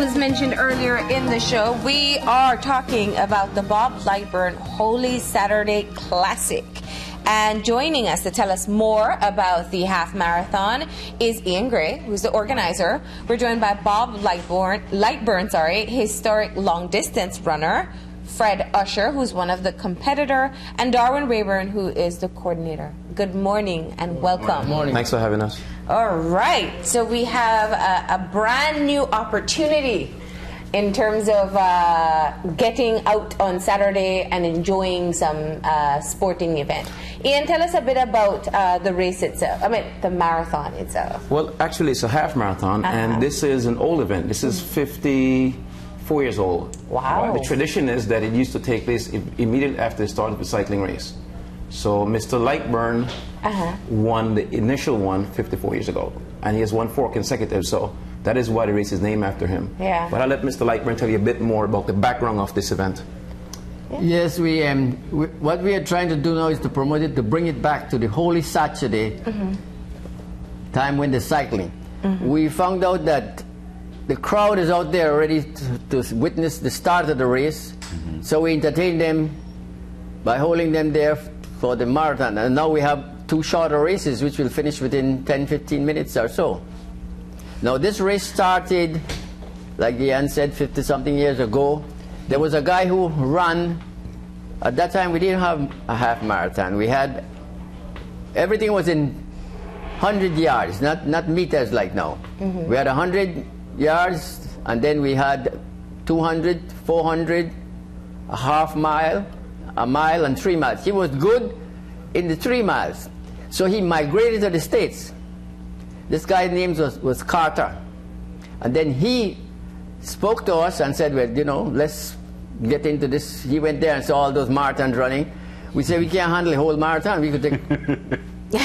was mentioned earlier in the show, we are talking about the Bob Lightburn Holy Saturday Classic. And joining us to tell us more about the half marathon is Ian Gray, who's the organizer. We're joined by Bob Lightburn, historic long distance runner, Fred Usher, who's one of the competitor, and Darwin Rayburn, who is the coordinator. Good morning and welcome. Good morning. Thanks for having us. All right, so we have a brand new opportunity in terms of getting out on Saturday and enjoying some sporting event. Ian, tell us a bit about the race itself, the marathon itself. Well, actually it's a half marathon, and this is an old event. This is 54 years old. Wow. The tradition is that it used to take place immediately after the start of the cycling race. So Mr. Lightburn won the initial one 54 years ago, and he has won 4 consecutive, so that is why the race is named after him. Yeah. But I'll let Mr. Lightburn tell you a bit more about the background of this event. Yes, what we are trying to do now is to promote it, to bring it back to the Holy Saturday time when they're cycling. We found out that the crowd is out there ready to witness the start of the race, so we entertain them by holding them there for the marathon. And now we have 2 shorter races which will finish within 10-15 minutes or so. Now this race started, like Ian said, 50-something years ago. There was a guy who ran. At that time we didn't have a half marathon. We had, everything was in 100 yards, not meters like now. We had 100 yards, and then we had 200, 400, a half mile, a mile, and 3 miles. He was good in the 3 miles. So he migrated to the States. This guy's name was Carter. And then he spoke to us and said, well, you know, let's get into this. He went there and saw all those marathons running. We said, we can't handle a whole marathon. We could take.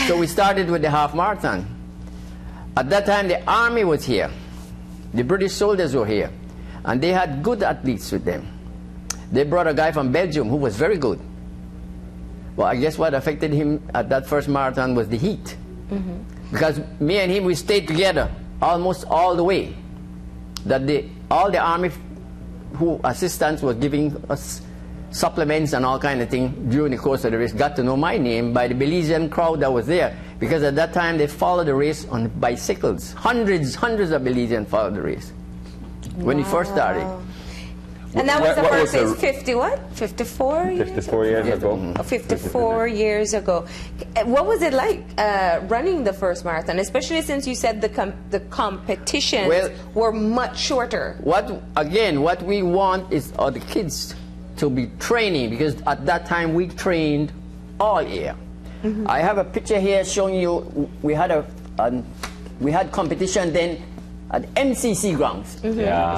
So we started with the half marathon. At that time, the army was here. The British soldiers were here. And they had good athletes with them. They brought a guy from Belgium who was very good. Well, I guess what affected him at that first marathon was the heat. Because me and him, we stayed together almost all the way. That all the army assistants were giving us supplements and all kind of things during the course of the race. Got to know my name by the Belizean crowd that was there, because at that time they followed the race on bicycles. Hundreds of Belizeans followed the race when we first started. And that was the first race, 54 years 54 years ago. 54 years ago. What was it like running the first marathon, especially since you said the competitions were much shorter? What we want is the kids to be training, because at that time we trained all year. I have a picture here showing you we had competition then at MCC grounds.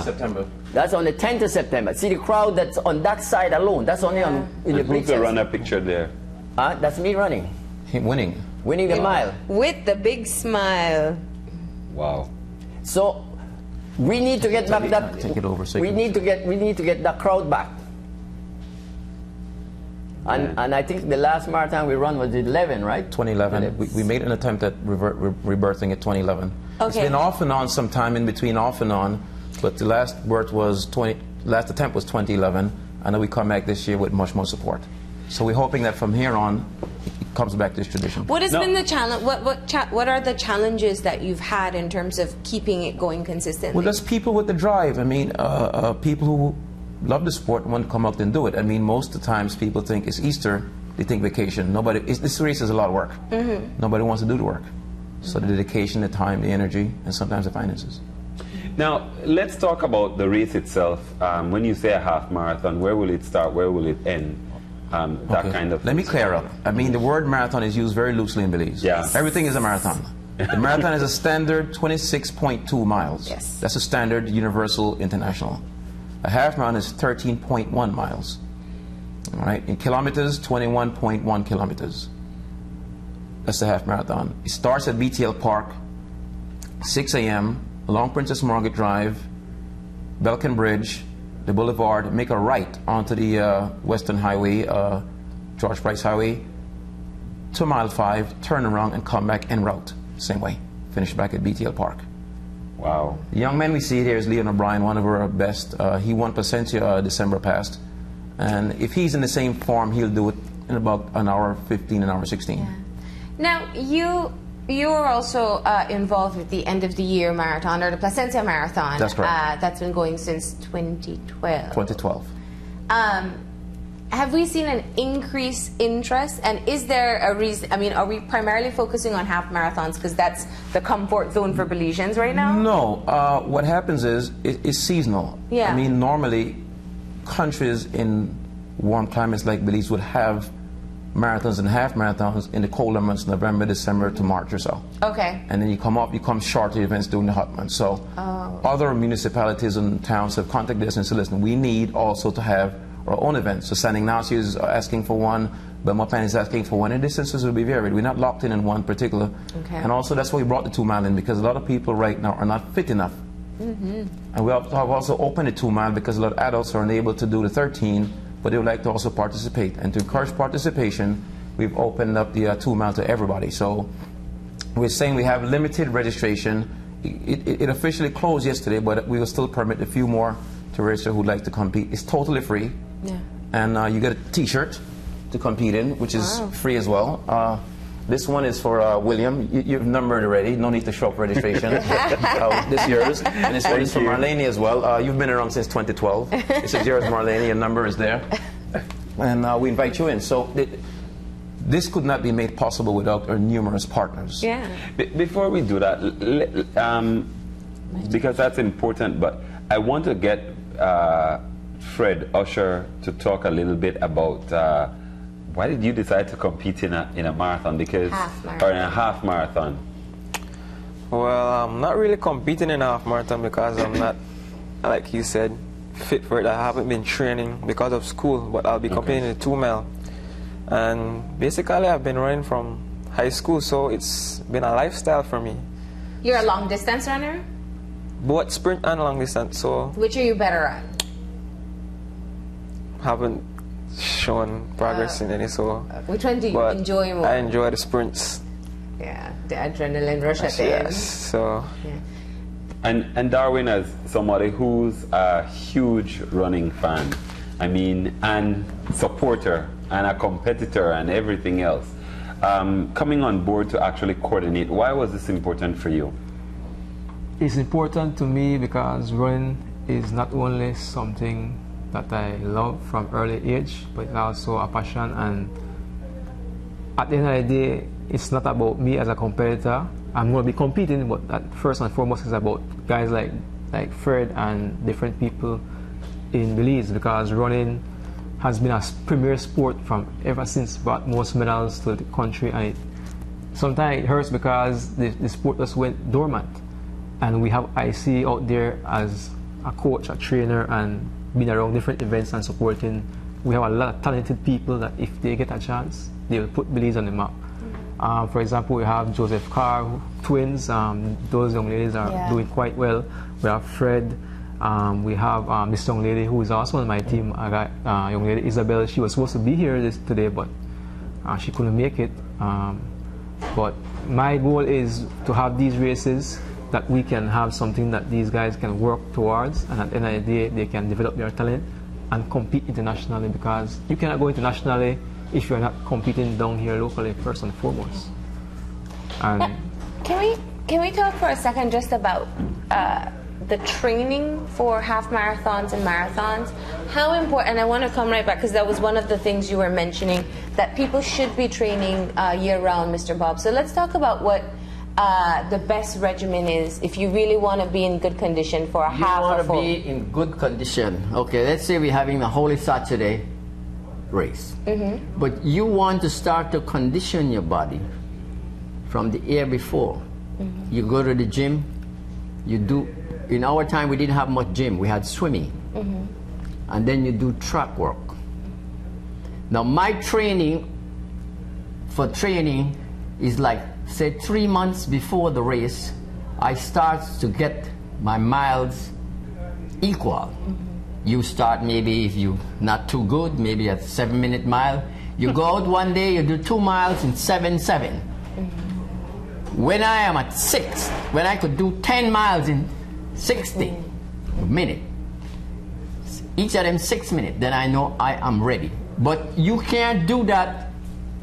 September. That's on the 10th of September. See the crowd that's on that side alone. That's only on in the bleachers. Who's the runner picture there? That's me running. Him winning. Winning the mile. With the big smile. Wow. So we need to get back that. Take it over. We need to get that crowd back. And I think the last marathon we run was 11, right? 2011. We made an attempt at rebirthing it 2011. Okay. It's been off and on, sometime in between off and on, but the last attempt was 2011, and then we come back this year with much more support. So we're hoping that from here on, it comes back to this tradition. What has been the challenge? What are the challenges that you've had in terms of keeping it going consistently? Well, there's people with the drive. I mean, people who love the sport and want to come out and do it. I mean, most of the times people think it's Easter, they think vacation. This race is a lot of work. Nobody wants to do the work. So the dedication, the time, the energy, and sometimes the finances. Now, let's talk about the race itself. When you say a half marathon, where will it start? Where will it end? That kind of. Let me clear up. I mean, the word marathon is used very loosely in Belize. Yeah. Everything is a marathon. The marathon is a standard 26.2 miles. Yes. That's a standard universal international. A half marathon is 13.1 miles. All right. In kilometers, 21.1 kilometers. That's the half marathon. It starts at BTL Park, 6 a.m., along Princess Margaret Drive, Belkin Bridge, the boulevard, make a right onto the Western Highway, George Price Highway, to mile 5, turn around and come back en route. Same way. Finish back at BTL Park. Wow. The young man we see here is Leon O'Brien, one of our best. He won Placentia December past. And if he's in the same form, he'll do it in about an hour 15, an hour 16. Yeah. Now, you are also involved with the end of the year marathon, or the Placentia Marathon. That's correct. That's been going since 2012. 2012. Have we seen an increased interest, and is there a reason? I mean, are we primarily focusing on half marathons because that's the comfort zone for Belizeans right now? No. What happens is it's seasonal. Yeah. I mean, normally countries in warm climates like Belize would have marathons and half marathons in the colder months, November, December to March or so. Okay. And then you come short of events during the hot months. So other municipalities and towns have contacted us and said, listen, we need also to have our own events. So San Ignacio is asking for one, Belmopan is asking for one, and distances will be varied. We're not locked in one particular. Okay. And also that's why we brought the 2 mile in, because a lot of people right now are not fit enough. And we have also opened the 2 mile because a lot of adults are unable to do the 13, but they would like to also participate. And to encourage participation, we've opened up the 2 mile to everybody. So we're saying we have limited registration. It officially closed yesterday, but we will still permit a few more to register who'd like to compete. It's totally free. Yeah. And you get a t-shirt to compete in, which is free as well. This one is for William. You've numbered already. No need to show up for registration. This is yours. And this one is for Marlene as well. You've been around since 2012. This is yours, Marlene. Your number is there. And we invite you in. So this could not be made possible without our numerous partners. Yeah. Before we do that, because that's important, but I want to get Fred Usher to talk a little bit about why did you decide to compete in a marathon? Because or in a half marathon? Well, I'm not really competing in a half marathon because I'm not, like you said, fit for it. I haven't been training because of school, but I'll be competing in a 2 mile. And basically, I've been running from high school, so it's been a lifestyle for me. You're a long distance runner? Both sprint and long distance, so Which are you better at? haven't shown progress in any, so. Which one do you enjoy more? I enjoy the sprints. Yeah, the adrenaline rush at the end. Yes, so. Yeah. And Darwin, as somebody who's a huge running fan, I mean, and supporter, and a competitor, and everything else, coming on board to actually coordinate, why was this important for you? It's important to me because running is not only something that I love from early age, but it's also a passion. And at the end of the day, it's not about me as a competitor. I'm going to be competing, but first and foremost, it's about guys like Fred and different people in Belize, because running has been a premier sport from ever since, brought most medals to the country. And sometimes it hurts because the sport just went dormant. And we have IC out there as a coach, a trainer, and being around different events and supporting. We have a lot of talented people that if they get a chance, they will put Belize on the map. For example, we have Joseph Carr, twins. Those young ladies are doing quite well. We have Fred. We have this young lady who is also on my team. I got young lady Isabel. She was supposed to be here today, but she couldn't make it. But my goal is to have these races that we can have something that these guys can work towards, and at the end of the day, they can develop their talent and compete internationally, because you cannot go internationally if you're not competing down here locally first and foremost. And Can we talk for a second just about the training for half marathons and marathons? How important, and I want to come right back because that was one of the things you were mentioning, that people should be training year-round, Mr. Bob. So let's talk about what the best regimen is if you really want to be in good condition for a half or full. You want to be in good condition. Okay, let's say we're having a Holy Saturday race. But you want to start to condition your body from the year before. You go to the gym, you do, in our time we didn't have much gym, we had swimming. And then you do track work. Now my training is like, say 3 months before the race, I start to get my miles equal. You start maybe, if you're not too good, maybe a 7-minute mile. You go out one day, you do 2 miles in 7.7. when I am at 6, when I could do 10 miles in 60 minutes, each of them 6 minutes, then I know I am ready. But you can't do that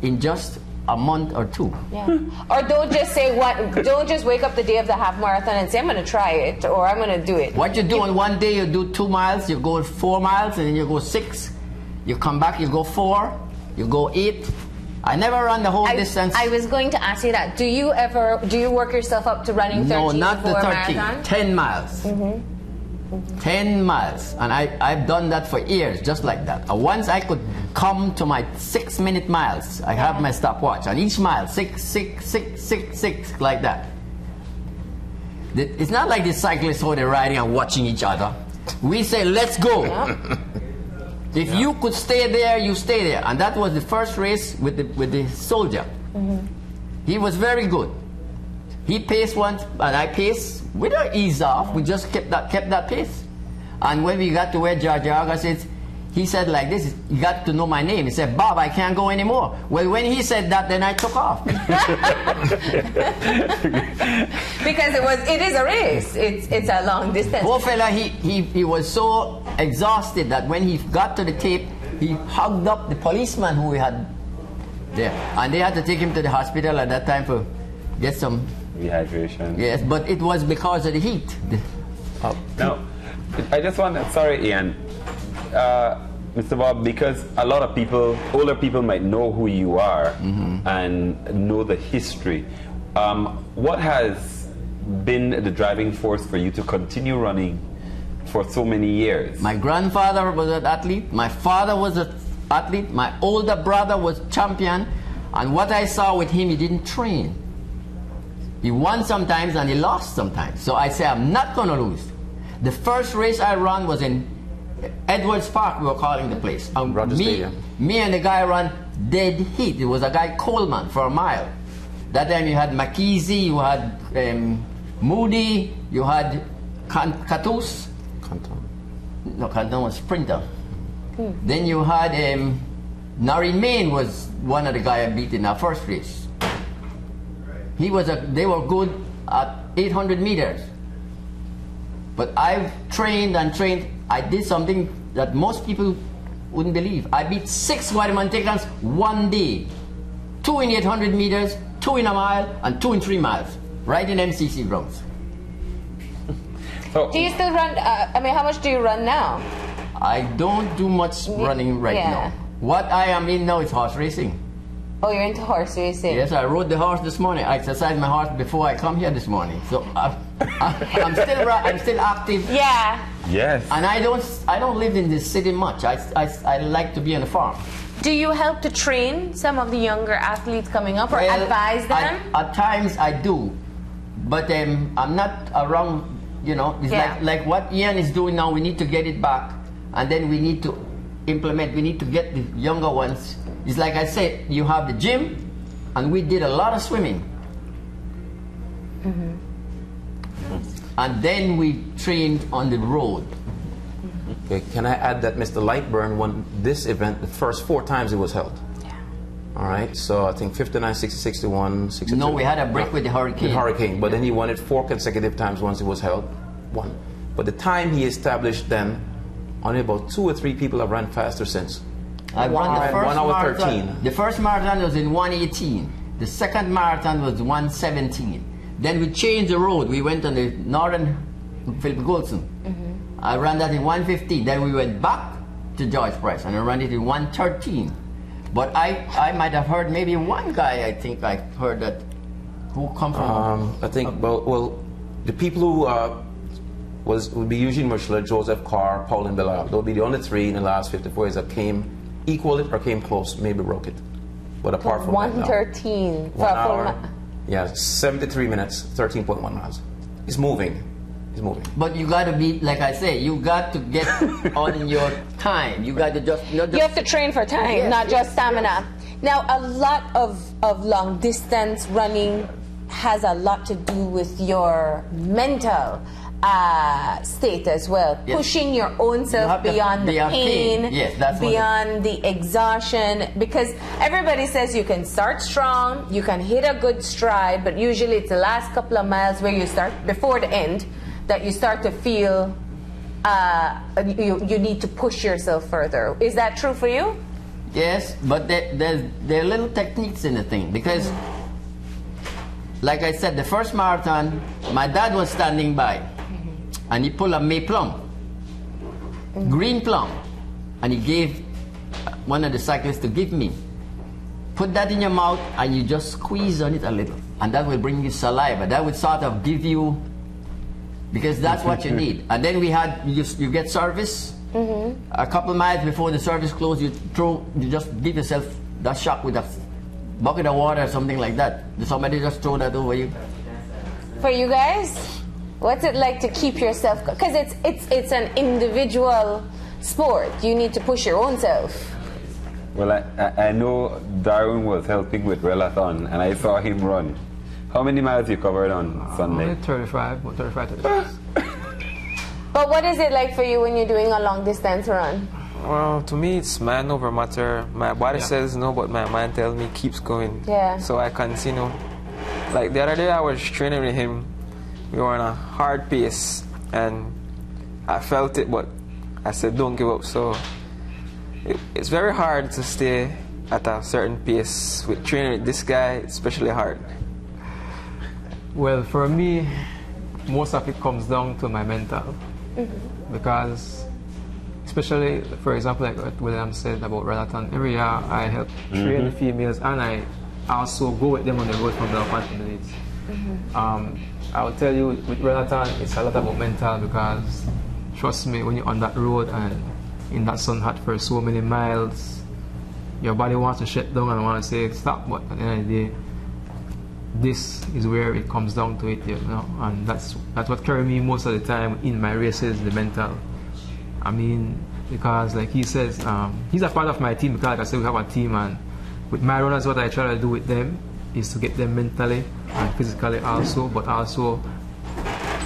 in just a month or two. Yeah. Or don't just say don't just wake up the day of the half marathon and say, I'm going to try it, or I'm going to do it. What you do on one day, you do 2 miles, you go 4 miles, and then you go 6. You come back, you go 4, you go 8. I never run the whole distance. I was going to ask you that. Do you work yourself up to running 13 No, not the 13. marathon? 10 miles. 10 miles. And I've done that for years, just like that. Once I could come to my 6-minute miles, I have my stopwatch. And each mile, 6, 6, 6, 6, 6, like that. It's not like the cyclists how they're riding and watching each other. We say, let's go. Yeah. If you could stay there, you stay there. And that was the first race with the soldier. He was very good. He paced once, and I paced. We don't ease off. We just kept that pace. And when we got to where Georgiaga said, he said like this, you got to know my name. He said, Bob, I can't go anymore. Well, when he said that, then I took off. Because it is a race. It's a long distance. Poor fella, he was so exhausted that when he got to the tape, he hugged up the policeman who we had there. And they had to take him to the hospital at that time to get some rehydration. Yes, but it was because of the heat. Now, I just want to, sorry Ian, Mr. Bob, because a lot of people, older people might know who you are and know the history. What has been the driving force for you to continue running for so many years? My grandfather was an athlete, my father was an athlete, my older brother was champion, and what I saw with him, he didn't train. He won sometimes and he lost sometimes. So I say, I'm not going to lose. The first race I ran was in Edwards Park, we were calling the place. Me and the guy ran dead heat. It was a guy Coleman for a mile. That time you had McKeezy, you had Moody, you had Catus. No, Canton was sprinter. Then you had Nari Main was one of the guys I beat in our first race. They were good at 800 meters. But I've trained and trained. I did something that most people wouldn't believe. I beat 6 Guatemaltecans one day. 2 in 800 meters, 2 in a mile, and 2 in 3 miles. Right in MCC grounds. Do you still run? How much do you run now? I don't do much running right now. What I am in now is horse racing. Oh, you're into horse racing? Yes, I rode the horse this morning. I exercised my horse before I come here this morning. So I'm still active. Yeah. Yes. And I don't live in the city much. I like to be on the farm. Do you help to train some of the younger athletes coming up, or advise them? At times I do, but I'm not around. You know, it's like what Ian is doing now. We need to get it back, and then we need to implement. We need to get the younger ones. It's like I said, you have the gym, and we did a lot of swimming. And then we trained on the road. Okay, can I add that Mr. Lightburn won this event the first 4 times it was held? Yeah. All right, so I think 59, 60, 61, 62. No, we had a break with the hurricane. But then he won it 4 consecutive times once it was held. One. But the time he established then, only about 2 or 3 people have run faster since. I run the first 1 hour marathon. 13. The first marathon was in 1:18. The second marathon was 1:17. Then we changed the road. We went on the northern Philip Goldson. I ran that in 1:15. Then we went back to George Price and I ran it in 1:13. But I might have heard maybe one guy. I think I heard that who come from. I think well the people who would be Eugene Mushler, Joseph Carr, Paul and Bellard. They'll be the only 3 in the last 54 years that came equal it or came close, maybe broke it. But apart from 1:13. 1 hour. Yeah, 73 minutes, 13.1 miles. It's moving. It's moving. But you got to be, like I say, you got to get on your time. You got to just... You have to train for time, not just stamina. Now, a lot of long distance running has a lot to do with your mental state as well. Yes. Pushing your own self beyond the pain, yes, that's beyond the exhaustion. Because everybody says you can start strong, you can hit a good stride, but usually it's the last couple of miles where you start, before the end, that you start to feel you need to push yourself further. Is that true for you? Yes, but there are little techniques in the thing, because like I said, the first marathon, my dad was standing by, and he pulled a May plum, green plum, and he gave one of the cyclists to give me. Put that in your mouth, and you just squeeze on it a little, and that will bring you saliva. That would sort of give you, because that's what you need. And then we had, you get service. A couple miles before the service closed, you just give yourself that shock with a bucket of water or something like that. Did somebody just throw that over you? For you guys, what's it like to keep yourself? Because it's an individual sport. You need to push your own self. Well, I know Darwin was helping with Relathon, and I saw him run. How many miles you covered on Sunday? 35, about 35, 36. But what is it like for you when you're doing a long distance run? Well, to me, it's man over matter. My body says no, but my mind tells me keeps going. Yeah. So I continue. Like the other day, I was training with him. We were on a hard pace, and I felt it, but I said, don't give up. So it's very hard to stay at a certain pace. With training with this guy, it's especially hard. Well, for me, most of it comes down to my mental. Because, especially, for example, like what William said about Relathon, every year I help train the females, and I also go with them on the road from Belfast to Belize. I will tell you, with Relathon, it's a lot about mental, because, trust me, when you're on that road and in that sun hot for so many miles, your body wants to shut down and wants to say stop, but at the end of the day, this is where it comes down to it, you know, and that's what carries me most of the time in my races, the mental. I mean, because like he says, he's a part of my team, because like I said, we have a team, and with my runners, what I try to do with them is to get them mentally and physically also, but also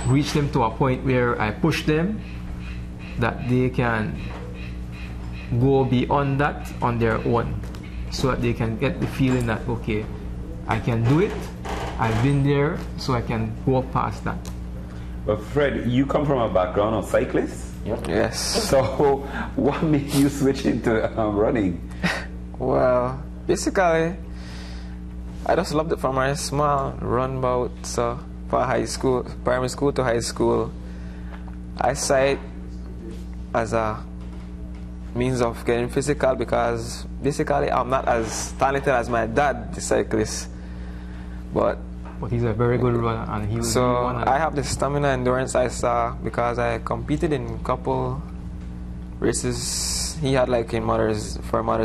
reach them to a point where I push them that they can go beyond that on their own, so that they can get the feeling that, okay, I can do it, I've been there, so I can go past that. But Fred, you come from a background of cyclists? Yep. Yes. So what made you switch into running? Well, basically, I just loved it from my small run about for high school, primary school to high school. I saw it as a means of getting physical, because basically I'm not as talented as my dad, the cyclist. But he's a very good runner, and he was so I have the stamina endurance I saw, because I competed in a couple races. He had like in mothers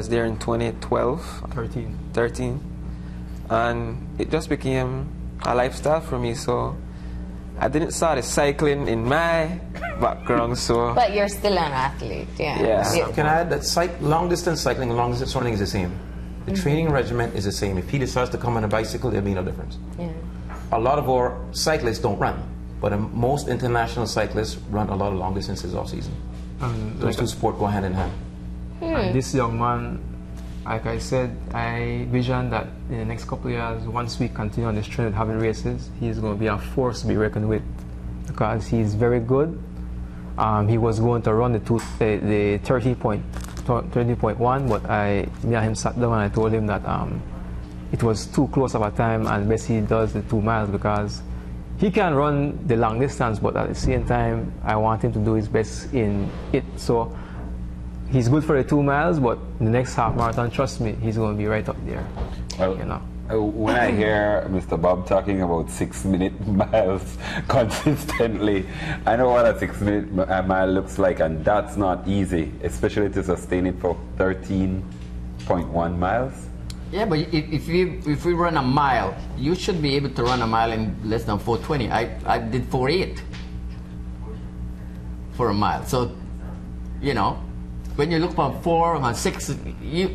there in 2012, 13, and it just became a lifestyle for me. So I didn't start cycling in my background, so. But you're still an athlete, yeah. Yeah. Can I add that long distance cycling and long distance running is the same? The training regimen is the same. If he decides to come on a bicycle, there'll be no difference. Yeah. A lot of our cyclists don't run, but most international cyclists run a lot of long distances off season. Those two sports go hand in hand. And this young man, like I said, I vision that in the next couple of years, once we continue on this trend of having races, he's going to be a force to be reckoned with, because he's very good. He was going to run the 30.1, but me and him sat down and I told him that it was too close of a time, and best he does the 2 miles, because he can run the long distance, but at the same time I want him to do his best in it. So he's good for the 2 miles, but the next half marathon, trust me, he's going to be right up there. Well, you know. When I hear Mr. Bob talking about 6-minute miles consistently, I know what a 6-minute mile looks like, and that's not easy, especially to sustain it for 13.1 miles. Yeah, but if we run a mile, you should be able to run a mile in less than 4:20. I did 4:08 for a mile. So, you know, when you look for 4 or 6, you're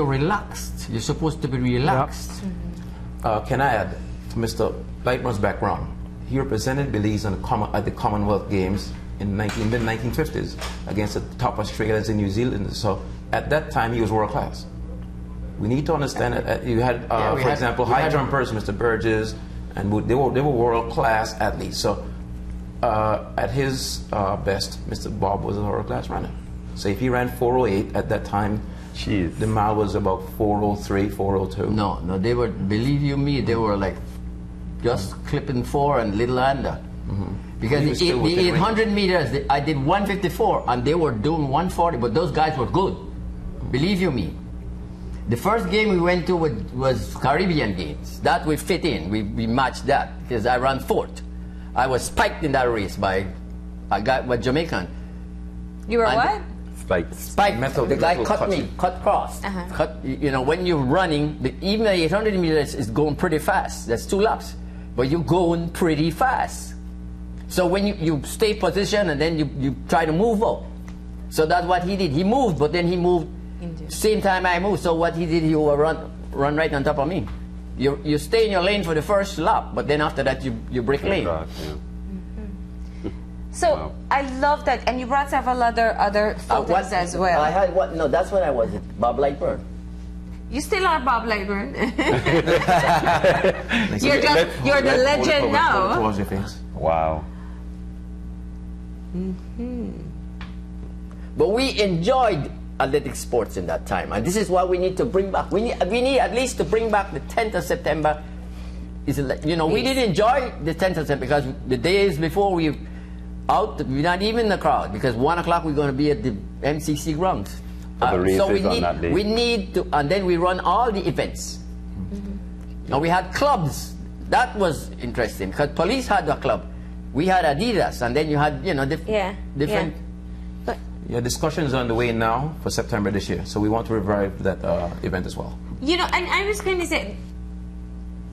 relaxed. You're supposed to be relaxed. Can I add to Mr. Lightburn's background? he represented Belize at the Commonwealth Games in mid-1950s against the top Australians in New Zealand. So at that time, he was world class. We need to understand that you had, for example, high jumpers, Mr. Burgess, and they were world class athletes. So at his best, Mr. Bob was a world class runner. So if he ran 4:08 at that time, the mile was about 4:03, 4:02. No, they were, believe you me, they were like just clipping 4 and little under. Because the 800 meters, I did 154 and they were doing 140, but those guys were good. Believe you me. The first game we went to was Caribbean Games. That we fit in. We matched that because I ran 4th. I was spiked in that race by a guy, a Jamaican. You were what? Spiked. The guy cut me, cut cross. Cut, you know, when you're running, even the 800 meters is going pretty fast. That's 2 laps. But you're going pretty fast. So when you stay position and then you try to move up. So that's what he did. He moved, but then he moved same time I moved. So what he did, he will run right on top of me. You stay in your lane for the first lap, but then after that you break lane. So I love that, and you brought several other photos as well. I had what? No, that's what I was. Bob Lightburn. You still are Bob Lightburn. you're the legend now. Towards your face. Wow. But we enjoyed athletic sports in that time, and this is what we need to bring back. We need at least to bring back the 10th of September. We did enjoy the 10th of September because the days before we're not even in the crowd because 1 o'clock we're going to be at the MCC grounds. So we need to, and then we run all the events. Now we had clubs. That was interesting because police had a club. We had Adidas, and then you had different. Yeah, discussions are underway now for September this year, so we want to revive that event as well. And I was going to say,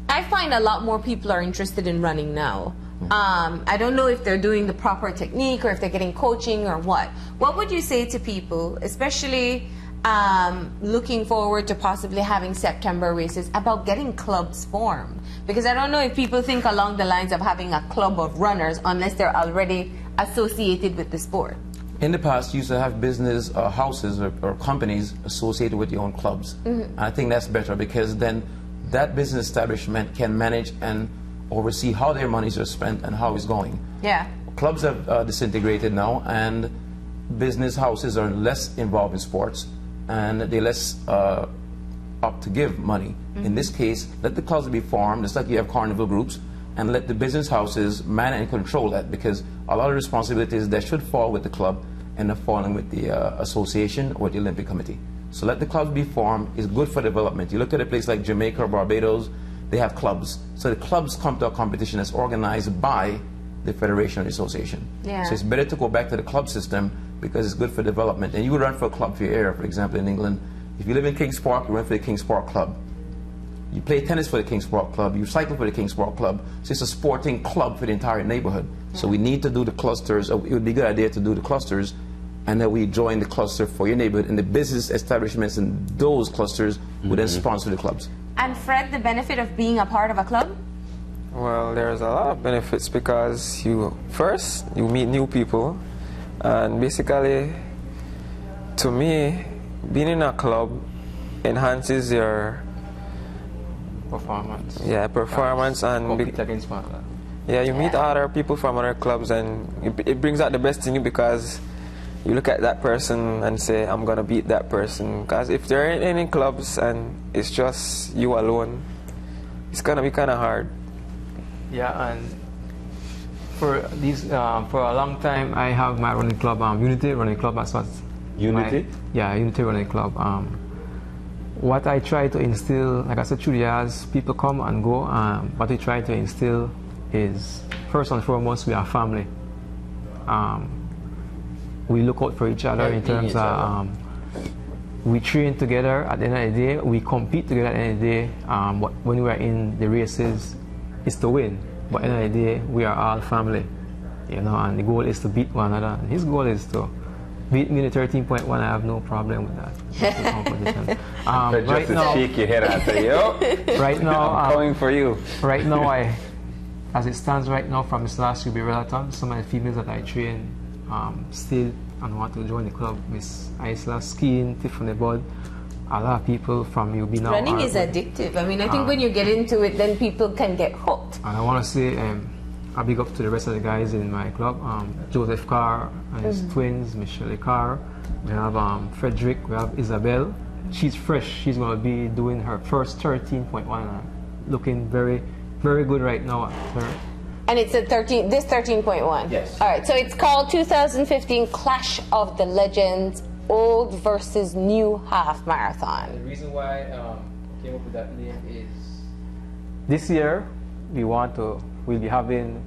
I find a lot more people are interested in running now. I don't know if they're doing the proper technique or if they're getting coaching or what. What would you say to people, especially looking forward to possibly having September races, about getting clubs formed? Because I don't know if people think along the lines of having a club of runners unless they're already associated with the sport. In the past, you used to have business houses or companies associated with your own clubs. And I think that's better because then that business establishment can manage and oversee how their monies are spent and how it's going. Yeah. Clubs have disintegrated now, and business houses are less involved in sports, and they're less up to give money. In this case, let the clubs be formed, just like you have carnival groups, and let the business houses manage and control that, because a lot of responsibilities that should fall with the club end up falling with the association or the Olympic Committee. So let the clubs be formed. It's good for development. You look at a place like Jamaica or Barbados, they have clubs. So the clubs come to a competition that's organized by the federation or the association. Yeah. So it's better to go back to the club system because it's good for development. And you would run for a club for your area, for example, in England. If you live in Kings Park, you run for the Kings Park Club. You play tennis for the Kings Park Club. You cycle for the Kings Park Club. So it's a sporting club for the entire neighborhood. Yeah. So we need to do the clusters. It would be a good idea to do the clusters, and then we join the cluster for your neighborhood, and the business establishments in those clusters would then sponsor the clubs. And Fred, the benefit of being a part of a club? Well, there's a lot of benefits because you meet new people, and basically, to me, being in a club enhances your performance. Yeah, performance and compete against one. Yeah, you meet other people from other clubs, and it brings out the best in you because you look at that person and say, I'm gonna beat that person. Because if there ain't any clubs and it's just you alone, it's gonna be kind of hard. Yeah, and for a long time, I have my running club, Unity Running Club. That's what. Unity? Unity Running Club. What I try to instill, like I said, through the years, people come and go. What we try to instill is, first and foremost, we are family. We look out for each other in terms of we train together. At the end of the day, we compete together. At the end of the day, when we are in the races, it's to win. But at the end of the day, we are all family, and the goal is to beat one another. And his goal is to beat me in the 13.1. I have no problem with that. Right now, shake your head and say, yo, right now, I'm coming for you. Right now, as it stands right now from this last UB Relathon, some of the females that I train still and want to join the club. Miss Isla skiing, Tiffany Bud, a lot of people from UB now. Running is addictive. I mean, I think when you get into it, then people can get hooked. And I want to say a big up to the rest of the guys in my club. Joseph Carr and his twins, Michelle Carr. We have Frederick, we have Isabel. She's fresh. She's going to be doing her first 13.1. Looking very, very good right now at her. And it's a 13.1? Yes. All right, so it's called 2015 Clash of the Legends, Old versus New Half Marathon. The reason why I came up with that name is this year we'll be having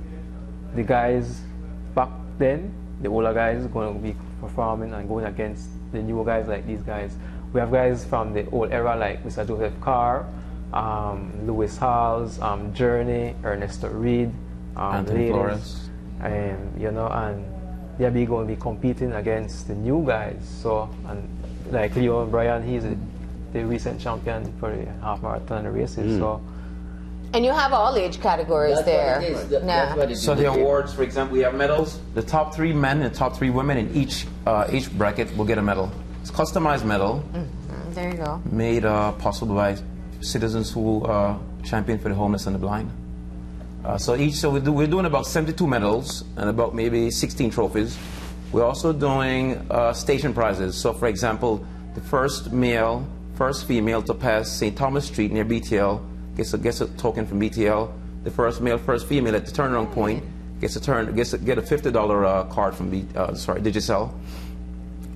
the guys back then, the older guys going to be performing and going against the newer guys like these guys. We have guys from the old era like Mr. Joseph Carr, Lewis Halls, Journey, Ernesto Reed, Anthony Flores, you know, and they'll be going to be competing against the new guys. So, and like Leo Bryan, he's the recent champion for the half marathon races. So, and you have all age categories there. So the awards, for example, we have medals. The top 3 men and top 3 women in each bracket will get a medal. It's a customized medal. There you go. Made possible by citizens who champion for the homeless and the blind. We're doing about 72 medals and about maybe 16 trophies. We're also doing station prizes. So, for example, the first male, first female to pass St. Thomas Street near BTL gets a token from BTL. The first male, first female at the turnaround point gets a $50 card from Digicel.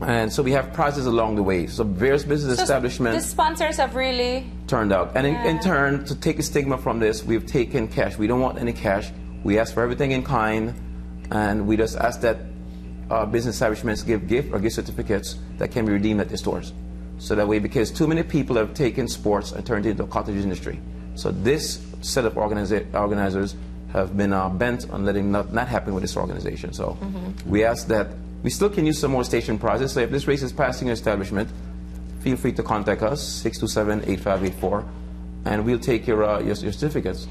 And so we have prizes along the way. So various business establishments. The sponsors have really turned out. And in turn, to take a stigma from this, we've taken cash. We don't want any cash. We ask for everything in kind. And we just ask that business establishments give gift or gift certificates that can be redeemed at their stores. So that way, because too many people have taken sports and turned it into a cottage industry. So this set of organizers have been bent on letting not happen with this organization. So we ask that we still can use some more station prizes. So if this race is passing your establishment, feel free to contact us, 627-8584, and we'll take your certificates.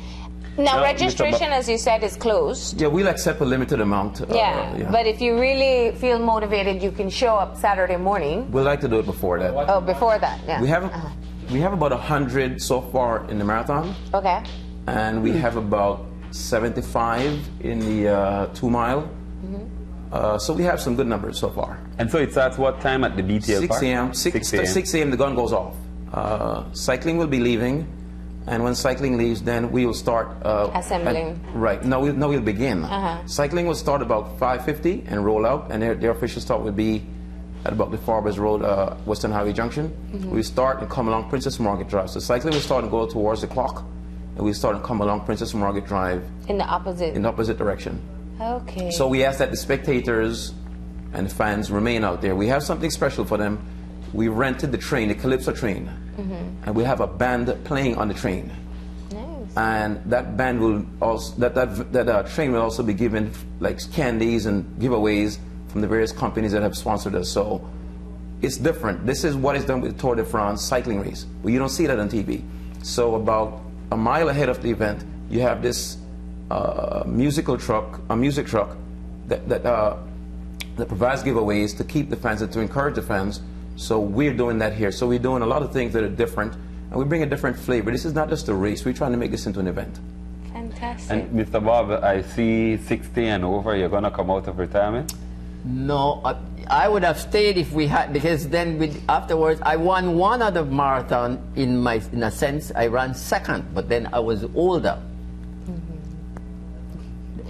Now, registration, as you said, is closed. Yeah, we'll accept a limited amount. But if you really feel motivated, you can show up Saturday morning. We'd like to do it before that. Oh, before that, yeah. We have about 100 so far in the marathon. Okay. And we have about 75 in the 2 mile. So we have some good numbers so far. And so it starts what time at the BTL 6 a.m. 6 a.m. the gun goes off. Cycling will be leaving, and when cycling leaves, then we will start assembling. We'll begin. Cycling will start about 5:50 and roll out, and their official start will be at about the Farbers Road, Western Highway Junction. We start and come along Princess Margaret Drive. So cycling will start and go towards the clock, and we start and come along Princess Margaret Drive in the opposite direction. Okay. So we ask that the spectators and the fans remain out there. We have something special for them. We rented the train, the Calypso train, and we have a band playing on the train. Nice. And that band will also that train will also be given like candies and giveaways from the various companies that have sponsored us. So it's different. This is what is done with Tour de France cycling race, but you don't see that on TV. So about a mile ahead of the event, you have this music truck that provides giveaways to keep the fans and to encourage the fans. So we're doing that here. So we're doing a lot of things that are different, and we bring a different flavor. This is not just a race. We're trying to make this into an event. Fantastic. And Mr. Bob, I see 60 and over. You're going to come out of retirement? No, I would have stayed if we had, because then afterwards I won one other marathon in a sense. I ran second, but then I was older.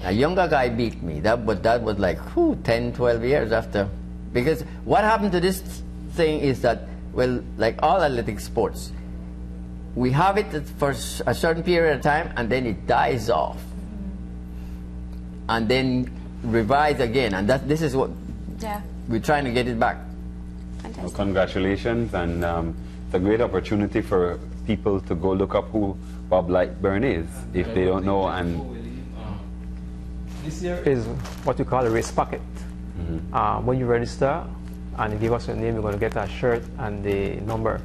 A younger guy beat me, but that was like 10, 12 years after. Because what happened to this thing is that, well, like all athletic sports, we have it for a certain period of time and then it dies off. And then revives again, and this is what we're trying to get it back. Fantastic. Well, congratulations, and it's a great opportunity for people to go look up who Bob Lightburn is, if they don't know. And this year is what we call a race packet. When you register and you give us your name, you're going to get a shirt and the number.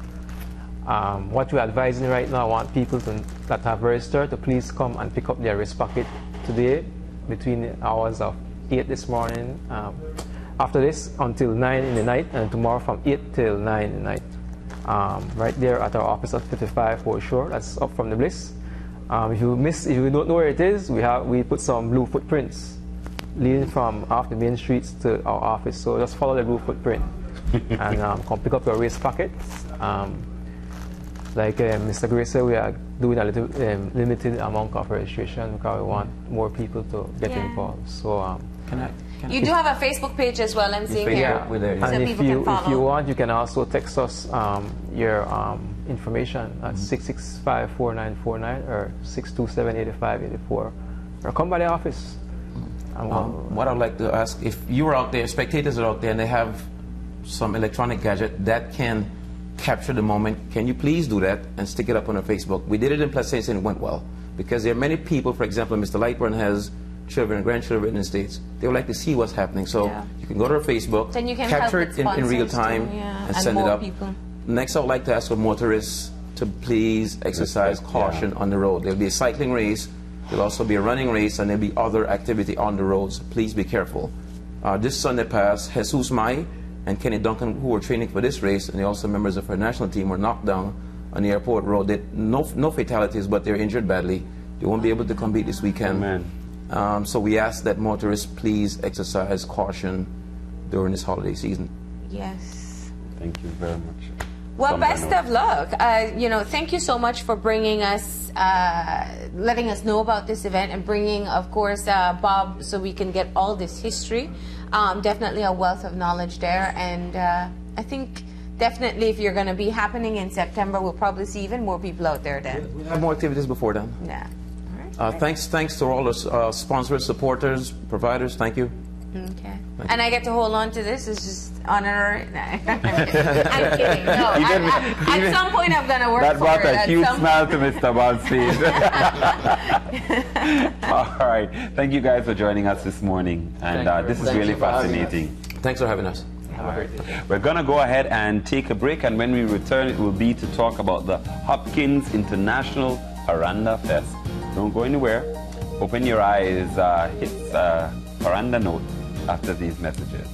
What we're advising right now, I want people that have registered to please come and pick up their race packet today between the hours of 8 this morning, after this until 9 in the night, and tomorrow from 8 till 9 in the night. Right there at our office at 55 Foreshore, that's up from the Bliss. If you don't know where it is, we put some blue footprints leading from off the main streets to our office. So just follow the blue footprint and come pick up your race packets. Like Mr. Gray said, we are doing a little limited amount of registration because we want more people to get involved. So you do have a Facebook page as well, I'm seeing here. We're there. So and people can follow. if you want, you can also text us your information at 665-4949 or 627-8584, or come by the office. What I'd like to ask, if you're out there, spectators are out there, and they have some electronic gadget that can capture the moment, can you please do that and stick it up on our Facebook? We did it in Placentia and it went well, because there are many people, for example, Mr. Lightburn has children and grandchildren in the States. They would like to see what's happening. So you can go to our Facebook, then you can capture it in real time, and send it up. People. Next, I would like to ask for motorists to please exercise caution on the road. There'll be a cycling race, there'll also be a running race, and there'll be other activity on the roads. Please be careful. This Sunday past, Jesus Mai and Kenny Duncan, who were training for this race, and they're also members of our national team, were knocked down on the airport road. No fatalities, but they're injured badly. They won't be able to compete this weekend. So we ask that motorists please exercise caution during this holiday season. Yes. Thank you very much. Well, best of luck. Thank you so much for bringing us, letting us know about this event, and bringing, of course, Bob, so we can get all this history. Definitely a wealth of knowledge there, and I think definitely if you're going to be happening in September, we'll probably see even more people out there then. We'll have more activities before then. Yeah. Thanks to all the sponsors, supporters, providers. Thank you. Okay. And I get to hold on to this. It's just honorary. No, I'm kidding. No, at some point I'm going to work for it. That brought a huge smile to Mr. Bob's face. All right. Thank you guys for joining us this morning. And this is really fascinating. Thanks for having us. All right. We're going to go ahead and take a break. And when we return, it will be to talk about the Hopkins International Paranda Fest. Don't go anywhere. Open your eyes. Hit Paranda note after these messages.